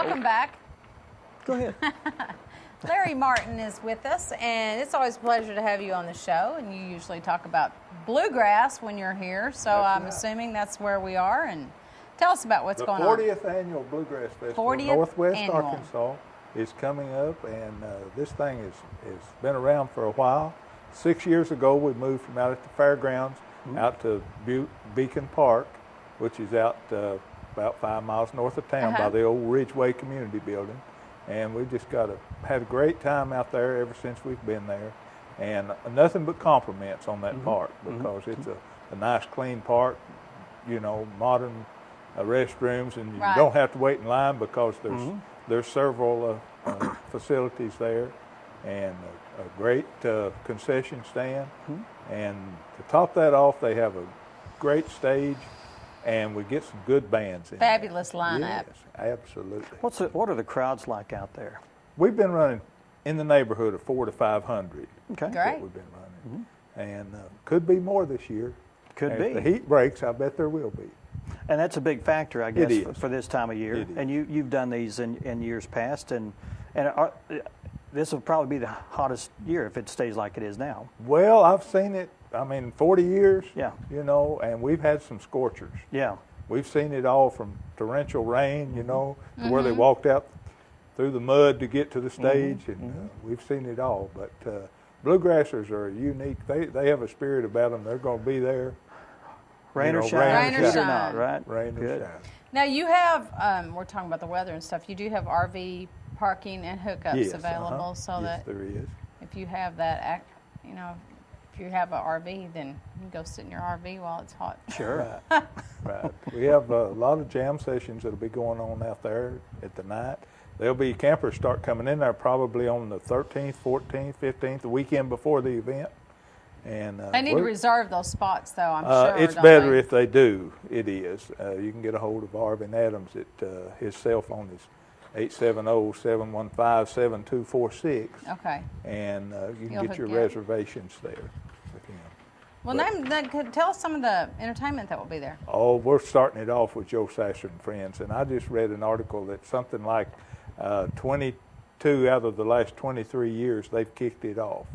Welcome back. Go ahead. Larry Martin is with us, and it's always a pleasure to have you on the show. And you usually talk about bluegrass when you're here, so I'm assuming that's where we are. And tell us about what's going on. The 40th Annual Bluegrass Festival, 40th Northwest Annual. Arkansas, is coming up, and this thing has been around for a while. 6 years ago, we moved from out at the fairgrounds out to Beacon Park, which is out about 5 miles north of town by the old Ridgeway community building. And we just had a great time out there ever since we've been there. And nothing but compliments on that park, because it's a nice, clean park, you know, modern restrooms, and you don't have to wait in line because there's several facilities there, and a great concession stand. And to top that off, they have a great stage, and we get some good bands in. Fabulous lineup. Yes, absolutely. What are the crowds like out there? We've been running in the neighborhood of 400 to 500. Okay. That's Great. what we've been running. And could be more this year. Could and be. If the heat breaks, I bet there will be. And that's a big factor, I guess, It is. for this time of year. It is. And you've done these in years past, and this will probably be the hottest year if it stays like it is now. Well, I've seen it, 40 years, Yeah. you know, and we've had some scorchers. Yeah. We've seen it all from torrential rain, you know, to where they walked out through the mud to get to the stage, and we've seen it all. But bluegrassers are unique. They have a spirit about them. They're going to be there. Rain or know, shine, Rain or heat shine. not, right? Rain Good. or shine. Now you have, we're talking about the weather and stuff. You do have RV parking and hookups Yes, available, so yes, that there is. if you have that, you know, if you have an RV, then you can go sit in your RV while it's hot. Sure. Right. We have a lot of jam sessions that'll be going on out there at the night. There'll be campers start coming in there probably on the 13th, 14th, 15th, the weekend before the event. And They need to reserve those spots, though, I'm sure. it's don't better they? if they do. It is. You can get a hold of Arvin Adams at his cell phone is 870-715-7246. Okay. And you He'll can get your hook you up. reservations there with him. Well, tell us some of the entertainment that will be there. Oh, we're starting it off with Joe Sasser and Friends, and I just read an article that something like 22 out of the last 23 years they've kicked it off.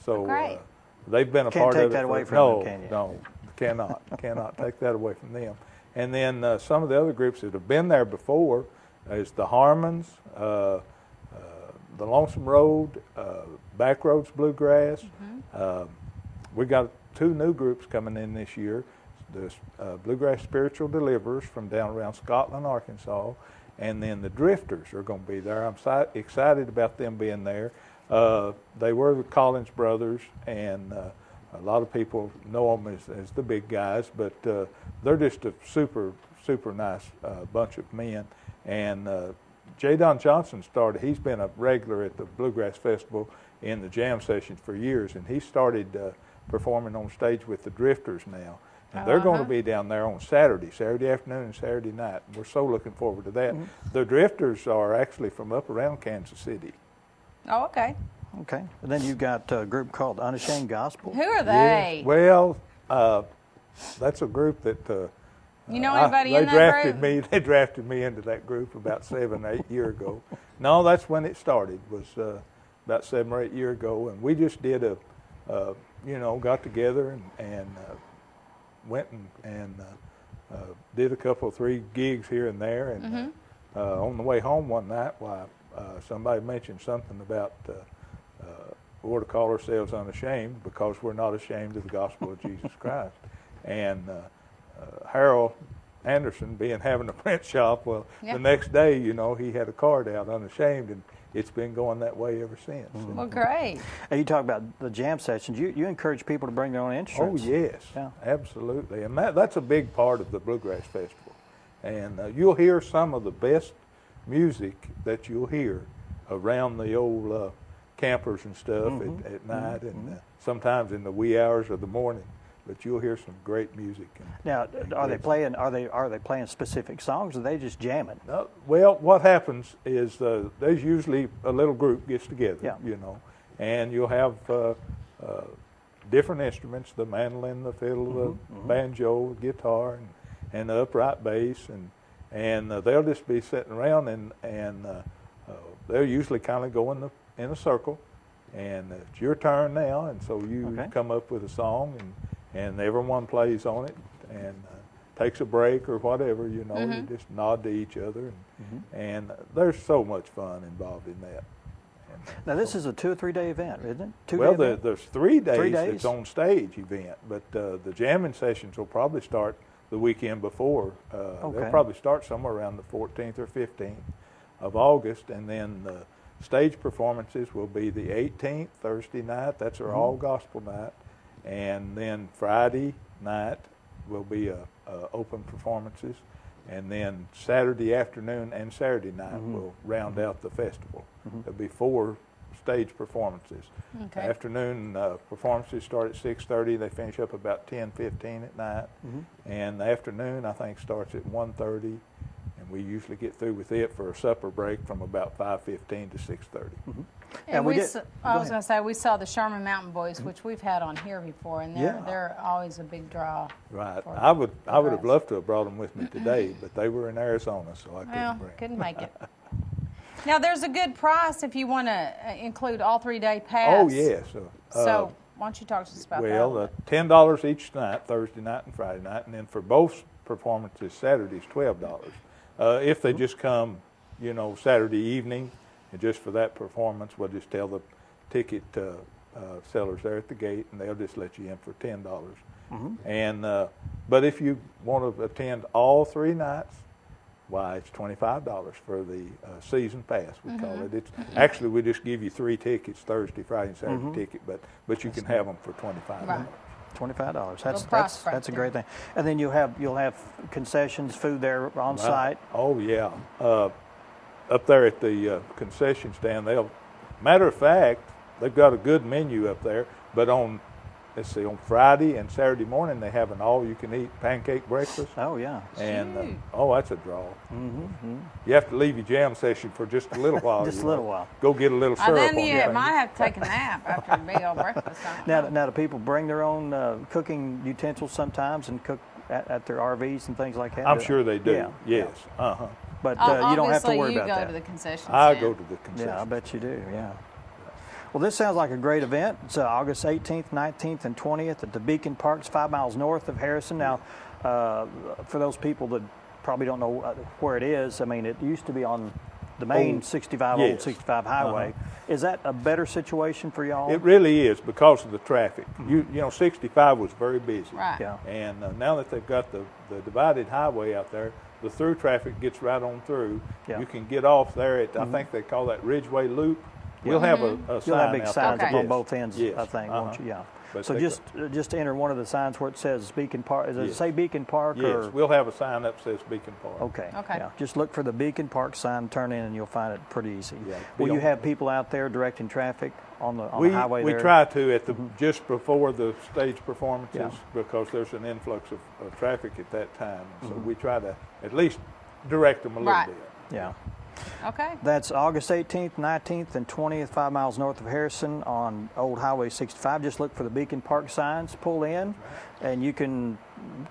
So Great. they've been a Can't part take of it. that away from no, them, can you? No, cannot take that away from them. And then some of the other groups that have been there before is the Harmons, the Lonesome Road, Backroads Bluegrass. We got 2 new groups coming in this year. The Bluegrass Spiritual Deliverers from down around Scotland, Arkansas, and then the Drifters are going to be there. I'm excited about them being there. They were the Collins brothers, and a lot of people know them as the big guys, but they're just a super nice bunch of men. And J. Don Johnson started, he's been a regular at the Bluegrass Festival in the jam sessions for years, and he started performing on stage with the Drifters now. And they're going to be down there on Saturday afternoon and Saturday night. We're so looking forward to that. The Drifters are actually from up around Kansas City. Oh, okay. Okay. And then you've got a group called Unashamed Gospel. Who are they? Yes. Well, that's a group that You know anybody in that drafted group? They drafted me into that group about 7 or 8 years ago. No, that's when it started. Was about 7 or 8 years ago, and we just did got together and went and did a couple of 3 gigs here and there. And on the way home one night, somebody mentioned something about we ought to call ourselves unashamed because we're not ashamed of the gospel of Jesus Christ. And Harold Anderson, having a print shop, the next day, he had a card out, unashamed, and it's been going that way ever since. Well, great. And you talk about the jam sessions. You encourage people to bring their own instruments. Oh, yes, Yeah. absolutely. And that's a big part of the Bluegrass Festival. And you'll hear some of the best music that you'll hear around the old campers and stuff at night, and sometimes in the wee hours of the morning. But you'll hear some great music. Now, are they playing? Are they playing specific songs, or are they just jamming? Well, what happens is there's usually a little group gets together, Yeah. And you'll have different instruments: the mandolin, the fiddle, the banjo, the guitar, and the upright bass, and they'll just be sitting around, and they'll usually kind of go in a circle, and it's your turn now, and so you come up with a song, and everyone plays on it, and takes a break or whatever, you know, you just nod to each other, and there's so much fun involved in that. Now, this is a 2 or 3 day event, isn't it? Well, there's 3 days it's on stage event, but the jamming sessions will probably start the weekend before. They'll probably start somewhere around the 14th or 15th of August, and then the stage performances will be the 18th, Thursday night. That's our all gospel night, and then Friday night will be open performances, and then Saturday afternoon and Saturday night will round out the festival. There'll be 4 stage performances. The afternoon performances start at 6:30. They finish up about 10:15 at night, and the afternoon I think starts at 1:30, and we usually get through with it for a supper break from about 5:15 to 6:30. And I was going to say, we saw the Sherman Mountain Boys, which we've had on here before, and they're always a big draw. Right. I would have loved to have brought them with me today, but they were in Arizona, so I couldn't bring them. Couldn't make it. Now, there's a good price if you want to include all 3-day pass. Oh, yes. So why don't you talk to us about that? Well, $10 each night, Thursday night and Friday night, and then for both performances, Saturday's $12. If they just come, you know, Saturday evening, and just for that performance, we'll just tell the ticket sellers there at the gate, and they'll just let you in for $10. And but if you want to attend all 3 nights, why, it's $25 for the season pass, we call it. It's actually, we just give you 3 tickets, Thursday, Friday, and Saturday ticket, but you can have them for $25. Right. $25. That's a great thing. And then you'll have concessions, food there on site. Oh yeah, up there at the concession stand. Matter of fact, they've got a good menu up there. But on Friday and Saturday morning they have an all-you-can-eat pancake breakfast. Oh yeah. And that's a draw. You have to leave your jam session for just a little while. Just a little while. Go get a little syrup. Then you might have to take a nap after a big old breakfast. Now, do people bring their own cooking utensils sometimes and cook at their RVs and things like that? I'm sure they do. Yeah. Yes. But you don't have to worry about that. Obviously, you go to the concession stand. I go to the concession. Yeah, I bet you do. Yeah. Well, this sounds like a great event. It's August 18th, 19th, and 20th at the Beacon Park. It's 5 miles north of Harrison. Now, for those people that probably don't know where it is, I mean, it used to be on the main 65 highway. Is that a better situation for y'all? It really is because of the traffic. You know, 65 was very busy. Right. Yeah. And now that they've got the divided highway out there, the through traffic gets right on through. Yeah. You can get off there at, I think they call that Ridgeway Loop. You'll have a sign. You'll have big out signs there. on both ends, I think, won't you? Yeah. But So just enter one of the signs where it says Beacon Park. Does it say Beacon Park? Yes, or? we'll have a sign up that says Beacon Park. Okay. Okay. Yeah. Just look for the Beacon Park sign, turn in, and you'll find it pretty easy. Yeah, Will you have people out there directing traffic on the highway we there? try to at the just before the stage performances because there's an influx of traffic at that time. So we try to at least direct them a little bit. Yeah. Okay. That's August 18th, 19th, and 20th, 5 miles north of Harrison on Old Highway 65. Just look for the Beacon Park signs, pull in, and you can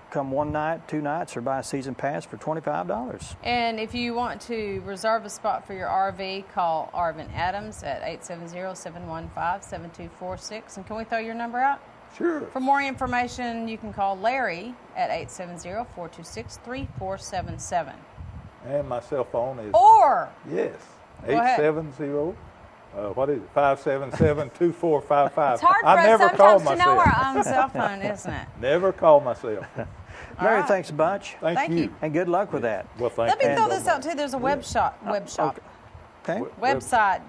come 1 night, 2 nights, or buy a season pass for $25. And if you want to reserve a spot for your RV, call Arvin Adams at 870-715-7246. And can we throw your number out? Sure. For more information, you can call Larry at 870-426-3477. And my cell phone is Or 870. What is it? 577-2455. it's hard for I us never call sometimes to know myself. our own cell phone, isn't it? Never call myself. Larry, right. thanks a bunch. Thank you. And good luck with that. Well, thank Let me you. throw this out too. There's a web shop. Okay. Website.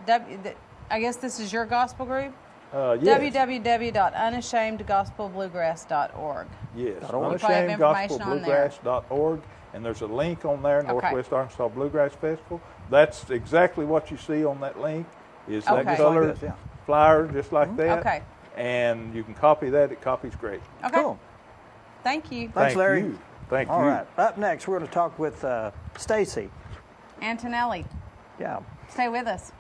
I guess this is your gospel group? Yes. www.unashamedgospelbluegrass.org. Yes. You probably have information on there. unashamedgospelbluegrass.org. And there's a link on there, Northwest Arkansas Bluegrass Festival. That's exactly what you see on that link, is that color Like this, flyer just like that. Okay. And you can copy that. It copies great. Okay. Cool. Thank you. Thanks, Larry. You. Thank All you. right. Up next, we're going to talk with Stacy. Antonelli. Yeah. Stay with us.